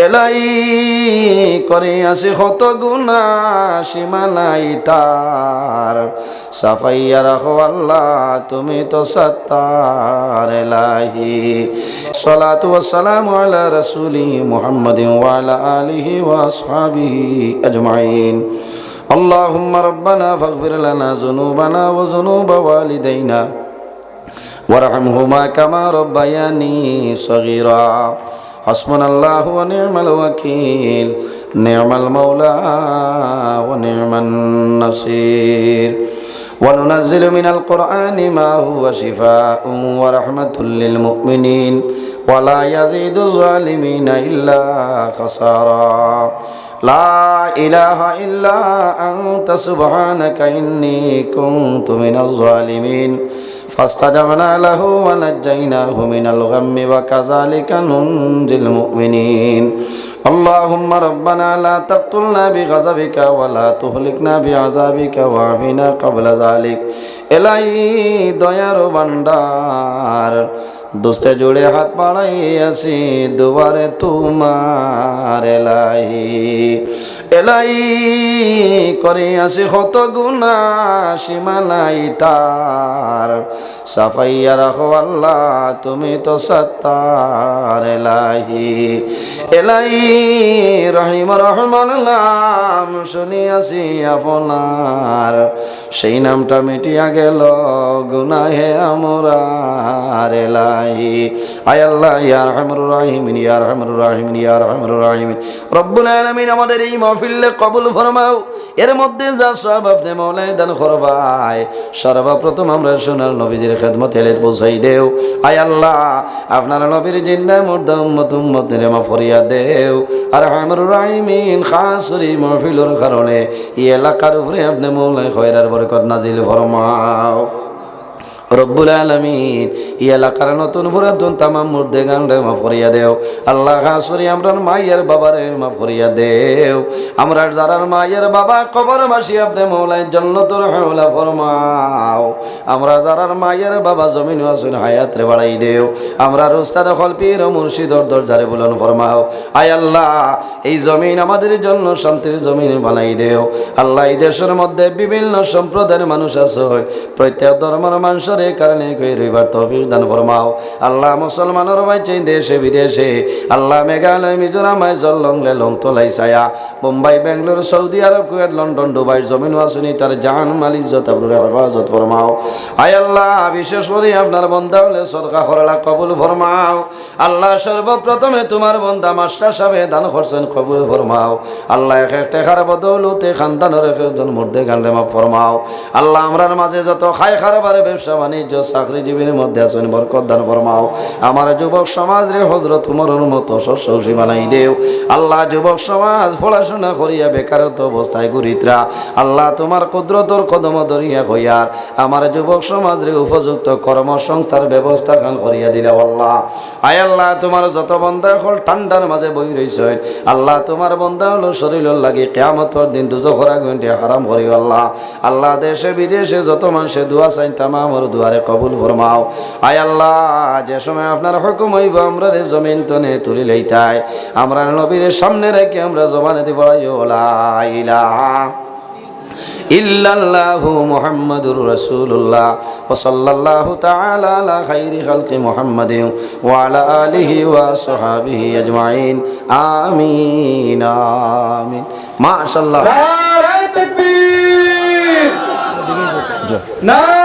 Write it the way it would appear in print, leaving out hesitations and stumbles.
এলাই করে আসে কত গুনাহ সীমানাই তার সাফাইয়া রাখো আল্লাহ তুমি তো সত্তার এলাহি সালাতু ওয়াস সালামু আলা রাসূলি মুহাম্মাদিন ওয়া আলা আলিহি ওয়া আসহাবিহি আজমাইন اللهم ربنا فاغفر لنا ذنوبنا وذنوب والدينا وارحمهما كما ربياني صغيرا حسبنا الله ونعم الوكيل نعم المولى ونعم النصير وننزل من القرآن ما هو شفاء ورحمة للمؤمنين ولا يزيد الظالمين إلا خسارا لا إله إلا أنت سبحانك إني كنت من الظالمين فاستجبنا له ونجيناه من الغم وكذلك ننجي المؤمنين اللهم ربنا لا تقتلنا بغضبك ولا تهلكنا بعذابك وعافنا قبل ذلك إلهي দয়ার ভান্ডার দোস্তে জোড়ে হাত বাড়াই আছি দুবারে তোমার এলাই করে আসি কত গুনাহ সীমানাই তার সাফাইয়া রাখো আল্লাহ তুমি তো সত্তার এলাই রহিম রহমান নাম শুনিয়াছি আপনার সেই নামটা মিটিয়া গেল গুনাহে আমরার এলাই আয় আল্লাহ ইয়া রহমানুর রহিম ইয়া রহমানুর রহিম ইয়া রহমানুর রহিম রব্বুল আলামিন আমাদের এই মাহফিলে কবুল ফরমাও এর মধ্যে যা সওয়াব আপনি মওলাই দান করবাই সর্বপ্রথম আমরা সোনার নবীজির খিদমতে এলে পৌঁছাই দেও আয় আল্লাহ আপনার নবীর জিন্দা মুর্দা উম্মতের মাফ করিয়া দেও আর রহমানুর রহিমিন খাস করে মাহফিলের কারণে এই এলাকার উপরে আপনি মওলাই খয়রার বরকত নাজিল ফরমাও রব্বুল আলামিন এই এলাকার নতুন পুরাতন তামাম মুর্দে গান্ডে মাফ করিয়া দেও আল্লাহ খাসরি আমরার মায়ের বাবারে মাফ করিয়া দেও আমরা যারার মায়ের বাবা কবর বাসি আপনি মওলাই জান্নাতুল হাওলা ফরমাও আমরা যারার মায়ের বাবা জমিন আসুন হায়াত রে বাড়াই দেও আমরা উস্তাদ খলপীর মুর্শিদর দরজারে বুলন ফরমাও আয় আল্লাহ এই জমিন আমাদের জন্য শান্তির জমিন বানাই দেও আল্লাহ এই দেশের মধ্যে বিভিন্ন সম্প্রদায়ের মানুষ আছে প্রত্যেক ধর্মের মানুষের কারণে কই রইবার তৌফিক দান ফরমাও আল্লাহ মুসলমানের বাইচে দেশে বিদেশে আল্লাহ মেঘালয় মিজোরাম জলং লেলং তোলাই ছায়া Mumbai Bengaluru Saudi Arab Kuwait London Dubai জমিন ওয়াসুনি তার জান মাল ইজ্জত আবরুর হেফাজত ফরমাও আয় আল্লাহ বিশেষ করে আপনার বান্দা হলে সদকা করলা কবুল ফরমাও আল্লাহ সর্বপ্রথমে তোমার বান্দা মাস্টার সাহেব দান করছেন কবুল ফরমাও আল্লাহ এক এক টাকার বদৌলতে খানদানের একজন মুর্দে গান্ডে মাফ ফরমাও আল্লাহ আমরার মাঝে যত খায় খারবারে ব্যবসা বাণিজ্য চাকরিজীবীর মধ্যে আছেন বরকত দান ফরমাও আমার যুবক সমাজ রে হযরত উমরের মতো শস্যী বানাই দেও আল্লাহ যুবক সমাজ পড়াশোনা করিয়া বেকারত্ব অবস্থায় ঘুরিত্রা আল্লাহ তোমার কুদরতর কদম ধরিয়া কইয়ার আমার যুবক সমাজ রে উপযুক্ত কর্মসংস্থার ব্যবস্থা খান করিয়া দিলা আল্লাহ আয় আল্লাহ তোমার যত বান্দা হল ঠান্ডার মাঝে বই রইছেন আল্লাহ তোমার বান্দা হলো শরীরের লাগি কিয়ামতের দিন দুজখের আগুন হারাম করিও আল্লাহ আল্লাহ দেশে বিদেশে যত মানুষে দোয়া চাই তামামর দুয়ারে কবুল ফরমাও আয় আল্লাহ যে সময় আপনার হুকুম হইব আমরা রে জমিন তনে তুলি লইতাই আমরা নবীর সামনে রেখে আমরা জবানে দিব লা ইলাহা ইল্লাল্লাহু মুহাম্মাদুর রাসূলুল্লাহ ওয়া সাল্লাল্লাহু তাআলা আলা খাইরি খালকি মুহাম্মাদিন ওয়া আলা আলিহি ওয়া সাহবিহি আজমাইন আমিন আমিন মাশাআল্লাহ নারে তাকবীর না